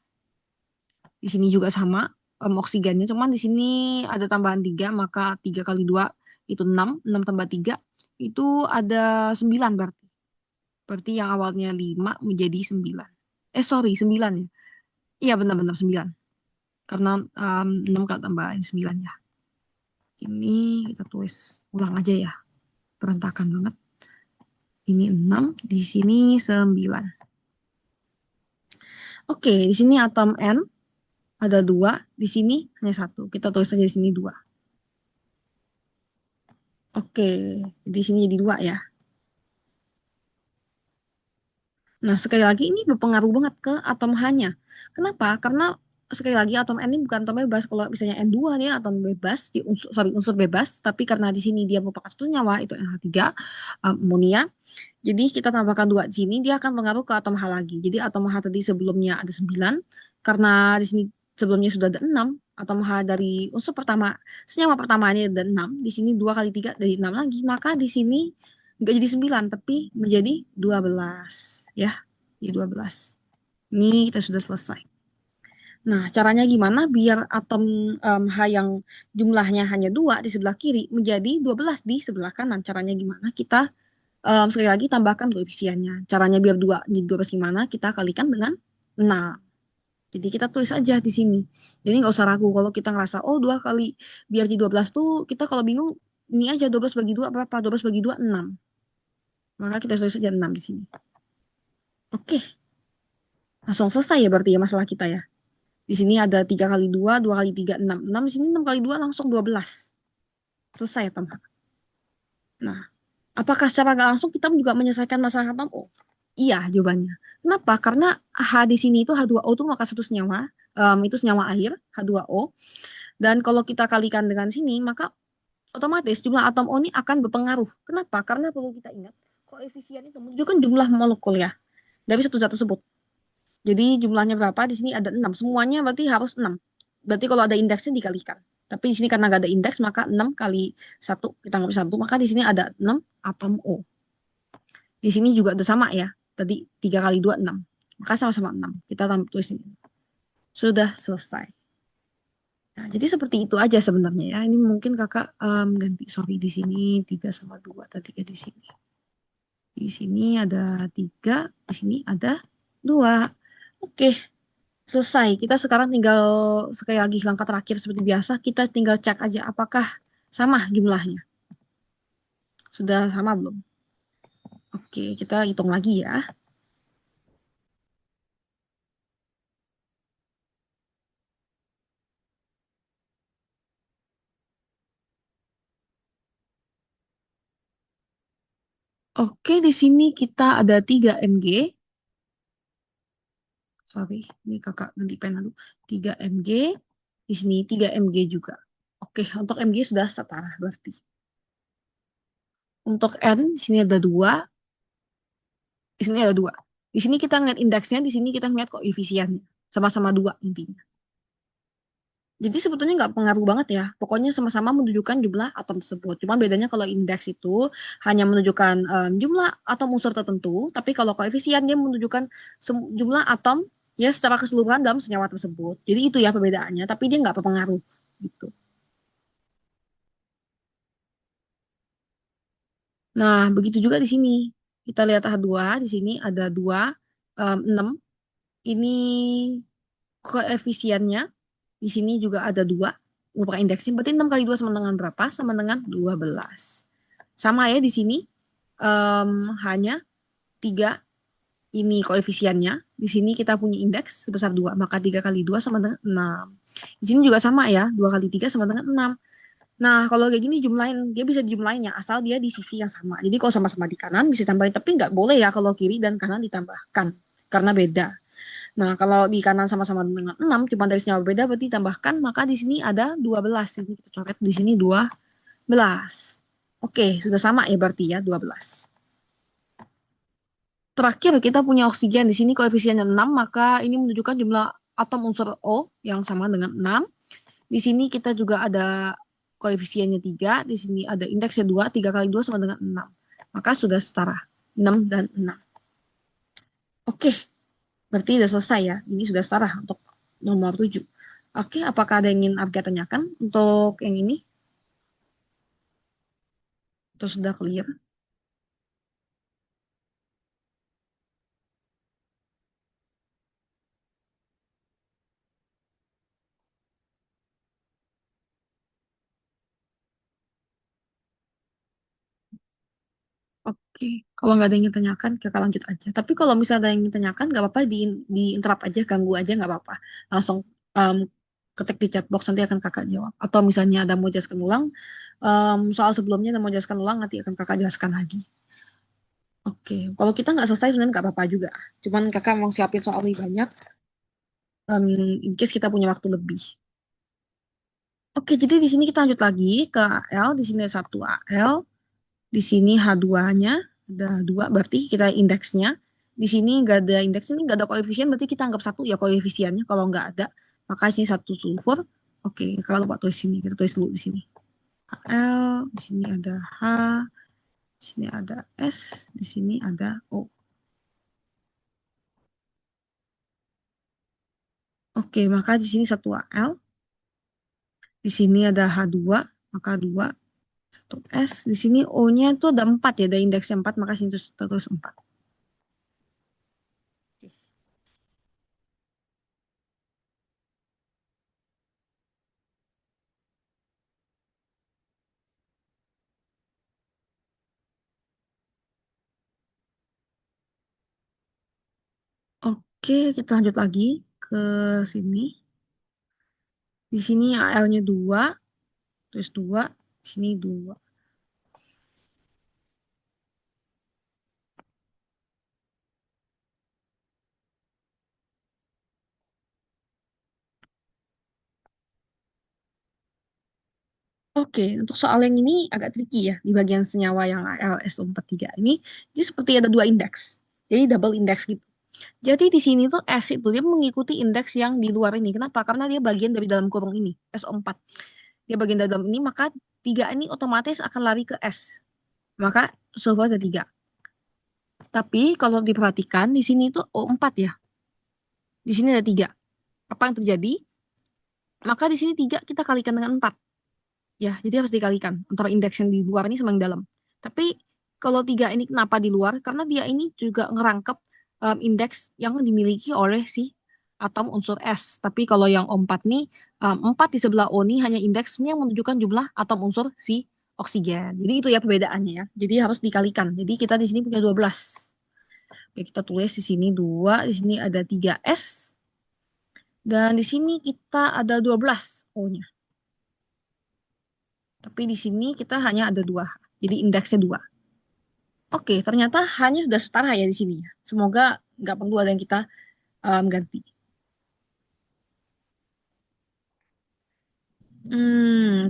Di sini juga sama oksigennya, cuman di sini ada tambahan 3, maka 3 kali 2 itu 6, 6 tambah 3 itu ada 9 berarti. Berarti yang awalnya 5 menjadi 9. Sorry, 9 ya. Iya benar-benar 9. Karena 6 kali tambahin 9 ya. Ini kita tulis ulang aja ya. Berantakan banget. Ini 6, di sini 9. Oke, di sini atom N ada 2, di sini hanya 1. Kita tulis saja di sini 2. Oke, di sini jadi 2 ya. Nah, sekali lagi ini berpengaruh banget ke atom H-nya. Kenapa? Karena sekali lagi atom N ini bukan atom bebas. Kalau misalnya N2 nih atom bebas, di unsur bebas, tapi karena di sini dia merupakan satu nyawa, itu NH3, amonia. Jadi kita tambahkan 2 di sini, dia akan mengaruh ke atom H lagi. Jadi atom H tadi sebelumnya ada 9, karena di sini sebelumnya sudah ada 6, atom H dari unsur pertama, senyawa pertama ini ada 6, di sini 2 kali 3 dari 6 lagi, maka di sini nggak jadi 9, tapi menjadi 12. Ya, jadi 12. Ini kita sudah selesai. Nah, caranya gimana biar atom H yang jumlahnya hanya 2 di sebelah kiri menjadi 12 di sebelah kanan? Caranya gimana? Kita sekali lagi tambahkan koefisiennya. Caranya biar 2 jadi 12 gimana? Kita kalikan dengan 6. Jadi kita tulis aja di sini. Jadi nggak usah ragu kalau kita ngerasa, oh 2 kali biar jadi 12 tuh, kita kalau bingung, ini aja 12 bagi 2 berapa? 12 bagi 2, 6. Maka kita tulis aja 6 di sini. Oke, langsung selesai ya berarti ya masalah kita ya. Di sini ada 3 kali 2, 2 kali 3, 6. 6 di sini 6 kali 2 langsung 12. Selesai ya, Tom. Nah, apakah secara nggak langsung kita juga menyelesaikan masalah atom O? Iya, jawabannya. Kenapa? Karena H di sini itu H2O itu maka satu senyawa, itu senyawa air, H2O. Dan kalau kita kalikan dengan sini, maka otomatis jumlah atom O ini akan berpengaruh. Kenapa? Karena perlu kita ingat, koefisien itu menunjukkan jumlah molekul ya, dari satu zat tersebut. Jadi jumlahnya berapa? Di sini ada 6. Semuanya berarti harus 6. Berarti kalau ada indeksnya dikalikan. Tapi di sini karena nggak ada indeks, maka 6 kali 1, kita ngambil 1, maka di sini ada 6 atom O. Di sini juga ada sama ya. Tadi 3 kali 2, 6. Maka sama-sama 6. Kita tulis ini. Sudah selesai. Nah, jadi seperti itu aja sebenarnya ya. Ini mungkin kakak ganti, sorry di sini 3 sama 2 tadi ya di sini. Di sini ada 3, di sini ada 2. Oke, selesai. Kita sekarang tinggal sekali lagi langkah terakhir seperti biasa. Kita tinggal cek aja apakah sama jumlahnya. Sudah sama belum? Oke, kita hitung lagi ya. Oke, di sini kita ada 3 mg. Sorry, ini kakak ganti pen dulu. 3 mg. Di sini 3 mg juga. Oke, untuk mg sudah setara berarti. Untuk N, di sini ada 2. Di sini ada 2. Di sini kita ngeliat indeksnya, di sini kita ngeliat koefisiennya. Sama-sama 2 intinya. Jadi sebetulnya nggak pengaruh banget ya. Pokoknya sama-sama menunjukkan jumlah atom tersebut. Cuma bedanya kalau indeks itu hanya menunjukkan jumlah atom unsur tertentu, tapi kalau koefisien dia menunjukkan jumlah atom ya secara keseluruhan dalam senyawa tersebut. Jadi itu ya perbedaannya, tapi dia nggak berpengaruh gitu. Nah, begitu juga di sini. Kita lihat H2, di sini ada 2, 6. Ini koefisiennya. Di sini juga ada 2 merupakan indeksnya. Berarti 6 kali 2 sama dengan berapa? Sama dengan 12. Sama ya di sini hanya 3 ini koefisiennya. Di sini kita punya indeks sebesar 2, maka 3 kali 2 sama dengan 6. Di sini juga sama ya, 2 kali 3 sama dengan 6. Nah, kalau kayak gini jumlahin, dia bisa dijumlahin ya, asal dia di sisi yang sama. Jadi kalau sama-sama di kanan bisa tambahin, tapi nggak boleh ya kalau kiri dan kanan ditambahkan, karena beda. Nah, kalau di kanan sama-sama dengan 6, cuma dari senyawa berbeda, berarti ditambahkan, maka di sini ada 12. Ini kita coret di sini 12. Oke, sudah sama ya berarti ya, 12. Terakhir kita punya oksigen di sini koefisiennya 6, maka ini menunjukkan jumlah atom unsur O yang sama dengan 6. Di sini kita juga ada koefisiennya 3, di sini ada indeksnya 2, 3 kali 2 sama dengan 6. Maka sudah setara 6 dan 6. Oke, berarti sudah selesai ya. Ini sudah setara untuk nomor 7. Oke, apakah ada yang ingin Arga tanyakan untuk yang ini? Atau sudah clear? Oke, kalau nggak ada yang ingin tanyakan, kita lanjut aja. Tapi kalau misalnya ada yang ingin tanyakan, nggak apa-apa di interrupt aja, ganggu aja nggak apa-apa. Langsung um, ketik di chat box nanti akan kakak jawab. Atau misalnya ada mau jelaskan ulang, soal sebelumnya ada mau jelaskan ulang nanti akan kakak jelaskan lagi. Oke, kalau kita nggak selesai sebenarnya nggak apa-apa juga. Cuman kakak mau siapin soal lebih banyak, in case kita punya waktu lebih. Oke, jadi di sini kita lanjut lagi ke AL. Di sini ada satu AL. Di sini H2-nya ada 2, berarti kita indeksnya. Di sini nggak ada indeks, ini nggak ada koefisien, berarti kita anggap satu ya koefisiennya. Kalau nggak ada, maka sini satu sulfur. Oke, kalau lupa tulis sini, kita tulis dulu di sini. L, di sini ada H, di sini ada S, di sini ada O. Oke, maka di sini satu Al, di sini ada H2, maka 2, satu S. Di sini O-nya itu ada 4 ya, ada indeksnya 4, maka sini terus 4. Oke, kita lanjut lagi ke sini. Di sini AL-nya 2, terus 2, di sini 2. Oke, untuk soal yang ini agak tricky ya, di bagian senyawa yang AlSO43 ini, dia seperti ada 2 indeks. Jadi double indeks gitu. Jadi di sini tuh S itu dia mengikuti indeks yang di luar ini. Kenapa? Karena dia bagian dari dalam kurung ini, SO4. Dia bagian dari dalam ini, maka 3 ini otomatis akan lari ke S. Maka sulfur ada 3. Tapi kalau diperhatikan, di sini tuh O4 ya. Di sini ada 3. Apa yang terjadi? Maka di sini 3 kita kalikan dengan 4. Ya, jadi harus dikalikan antara indeks yang di luar ini sama yang dalam. Tapi kalau 3 ini kenapa di luar? Karena dia ini juga ngerangkep indeks yang dimiliki oleh si atom unsur S. Tapi kalau yang O4 nih, 4 di sebelah O ini hanya indeksnya yang menunjukkan jumlah atom unsur si oksigen. Jadi itu ya perbedaannya ya. Jadi harus dikalikan. Jadi kita di sini punya 12. Oke, kita tulis di sini 2, di sini ada 3S, dan di sini kita ada 12 O-nya. Tapi di sini kita hanya ada 2. Jadi indeksnya 2. Oke, ternyata hanya sudah setara ya di sini ya. Semoga nggak perlu ada yang kita ganti.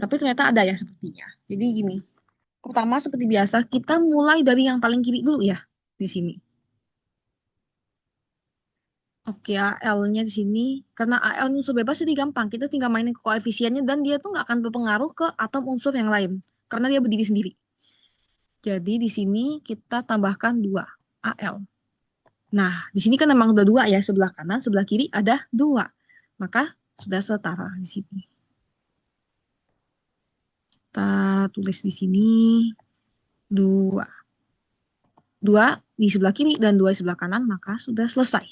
Tapi ternyata ada ya sepertinya. Jadi gini, pertama seperti biasa kita mulai dari yang paling kiri dulu ya di sini. Oke, AL-nya di sini karena AL unsur bebas jadi gampang. Kita tinggal mainin ke koefisiennya dan dia tuh nggak akan berpengaruh ke atom unsur yang lain karena dia berdiri sendiri. Jadi di sini kita tambahkan 2 AL. Nah, di sini kan memang udah 2 ya, sebelah kanan, sebelah kiri ada 2. Maka sudah setara di sini. Kita tulis di sini 2. 2 di sebelah kiri dan 2 di sebelah kanan, maka sudah selesai.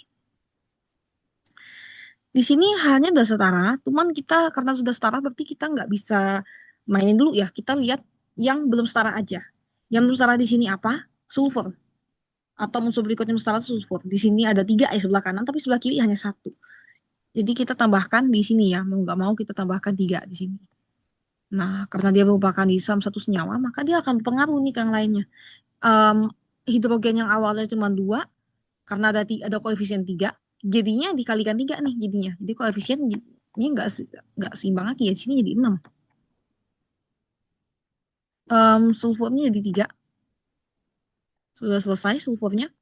Di sini hanya udah setara, cuman kita karena sudah setara berarti kita nggak bisa mainin dulu ya. Kita lihat yang belum setara aja. Yang belum setara di sini apa? Sulfur. Atau unsur berikutnya belum setara sulfur. Di sini ada 3 ya sebelah kanan, tapi sebelah kiri hanya 1. Jadi kita tambahkan di sini ya, mau nggak mau kita tambahkan 3 di sini. Nah, karena dia merupakan isam satu senyawa, maka dia akan berpengaruh nih ke yang lainnya. Em, hidrogen yang awalnya cuma 2, karena ada koefisien 3, jadinya dikalikan 3 nih jadinya. Jadi koefisiennya nggak seimbang lagi ya, di sini jadi 6. Sulfurnya jadi 3, sudah selesai sulfurnya.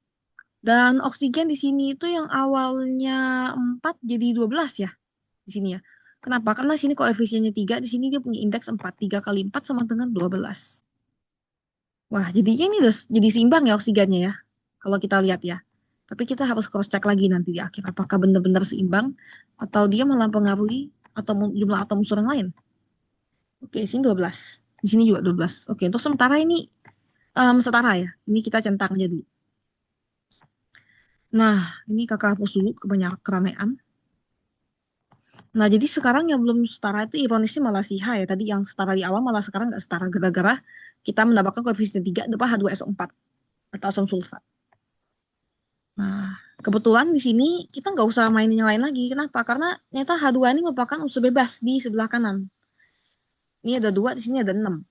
Dan oksigen di sini itu yang awalnya 4 jadi 12 ya, di sini ya. Kenapa? Karena sini koefisiennya 3, di sini dia punya indeks 4. 3 kali 4 sama dengan 12. Wah, jadinya ini udah jadi seimbang ya oksigennya ya. Kalau kita lihat ya. Tapi kita harus cross check lagi nanti di akhir apakah benar-benar seimbang atau dia malah mempengaruhi atau jumlah atom unsur yang lain. Oke, sini 12. Di sini juga 12. Oke, untuk sementara ini setara ya. Ini kita centang aja dulu. Nah, ini kakak hapus dulu kebanyakan keramaian. Nah, jadi sekarang yang belum setara itu ironisnya malah si H ya. Tadi yang setara di awal malah sekarang nggak setara gara-gara kita mendapatkan koefisien 3 depan H2SO4 atau asam sulfat. Nah, kebetulan di sini kita nggak usah mainin yang lain lagi. Kenapa? Karena ternyata H2 ini merupakan unsur bebas di sebelah kanan. Ini ada 2, di sini ada 6.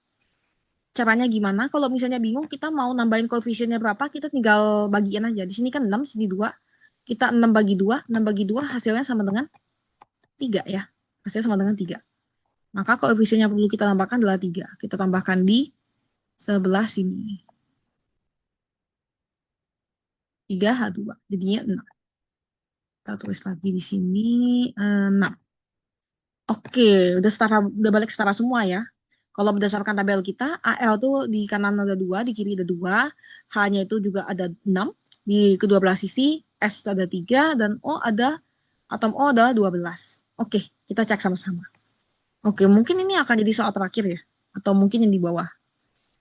Caranya gimana? Kalau misalnya bingung, kita mau nambahin koefisiennya berapa, kita tinggal bagiin aja. Di sini kan 6, sini 2. Kita 6 bagi 2, 6 bagi 2 hasilnya sama dengan 3 ya. Hasilnya sama dengan 3. Maka koefisien yang perlu kita tambahkan adalah 3. Kita tambahkan di sebelah sini. 3H2. Jadinya 6. Kita tulis lagi di sini 6. Oke, udah balik setara semua ya. Kalau berdasarkan tabel kita, AL tuh di kanan ada 2, di kiri ada 2, H-nya itu juga ada 6, di kedua belah sisi, S ada 3, dan atom O ada 12. Oke, kita cek sama-sama. Oke, mungkin ini akan jadi soal terakhir ya, atau mungkin yang di bawah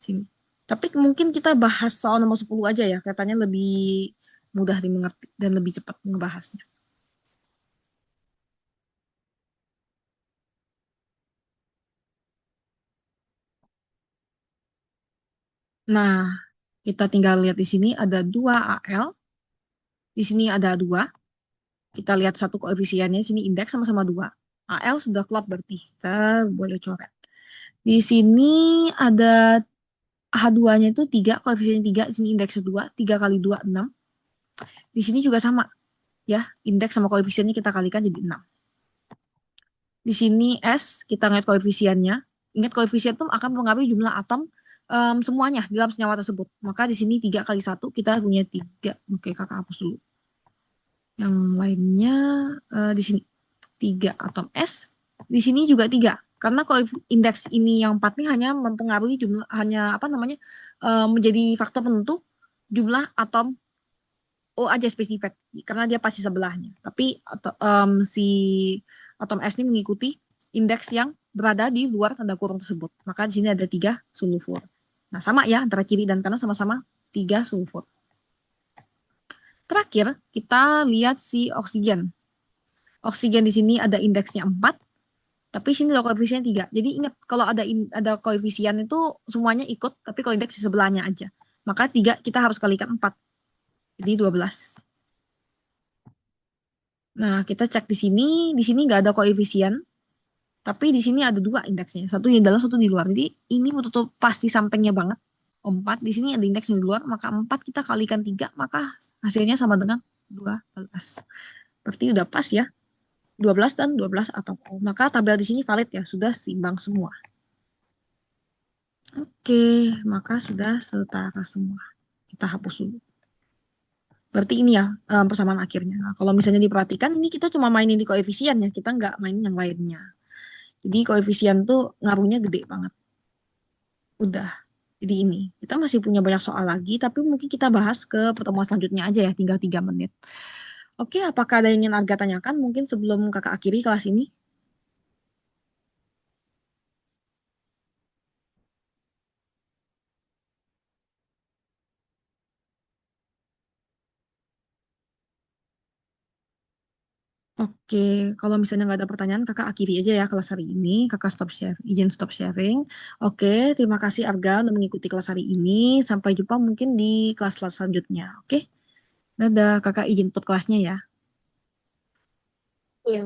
sini. Tapi mungkin kita bahas soal nomor 10 aja ya, katanya lebih mudah dimengerti dan lebih cepat ngebahasnya. Nah, kita tinggal lihat di sini ada 2 AL, di sini ada 2. Kita lihat satu koefisiennya, sini indeks sama-sama 2. AL sudah klop berarti kita boleh coret. Di sini ada H2-nya itu 3, koefisiennya 3, di sini indeksnya 2, 3 kali 2, 6. Di sini juga sama, ya, indeks sama koefisiennya kita kalikan jadi 6. Di sini S, kita lihat koefisiennya. Ingat koefisien itu akan mempengaruhi jumlah atom semuanya di dalam senyawa tersebut. Maka di sini 3 kali 1, kita punya 3. Oke, kakak hapus dulu. Yang lainnya di sini 3 atom S. Di sini juga 3. Karena indeks ini yang 4 ini hanya mempengaruhi jumlah, hanya apa namanya, menjadi faktor penentu jumlah atom O aja spesifik. Karena dia pasti sebelahnya. Tapi si atom S ini mengikuti indeks yang berada di luar tanda kurung tersebut. Maka di sini ada 3 sulfur. Nah, sama ya antara kiri dan kanan sama-sama 3 sulfur. Terakhir, kita lihat si oksigen. Oksigen di sini ada indeksnya 4, tapi sini ada koefisien 3. Jadi ingat, kalau ada koefisien itu semuanya ikut, tapi kalau indeks di sebelahnya aja. Maka 3 kita harus kalikan 4. Jadi 12. Nah, kita cek di sini nggak ada koefisien, tapi di sini ada 2 indeksnya. Satu di dalam, satu di luar. Jadi ini betul-betul pasti sampingnya banget. 4, di sini ada indeks yang di luar, maka 4 kita kalikan 3, maka hasilnya sama dengan 12. Berarti udah pas ya, 12 dan 12 atau maka tabel di sini valid ya, sudah seimbang semua. Oke, maka sudah setara semua. Kita hapus dulu. Berarti ini ya persamaan akhirnya. Nah, kalau misalnya diperhatikan, ini kita cuma mainin di koefisien ya, kita nggak mainin yang lainnya. Jadi koefisien tuh ngaruhnya gede banget. Udah. Jadi ini, kita masih punya banyak soal lagi, tapi mungkin kita bahas ke pertemuan selanjutnya aja ya, tinggal 3 menit. Oke, apakah ada yang ingin Arga tanyakan mungkin sebelum kakak akhiri kelas ini? Oke, kalau misalnya nggak ada pertanyaan, kakak akhiri aja ya kelas hari ini. Kakak stop share, izin stop sharing. Oke, terima kasih Arga udah mengikuti kelas hari ini. Sampai jumpa mungkin di kelas-kelas selanjutnya. Oke, dadah, kakak izin tutup kelasnya ya. Iya.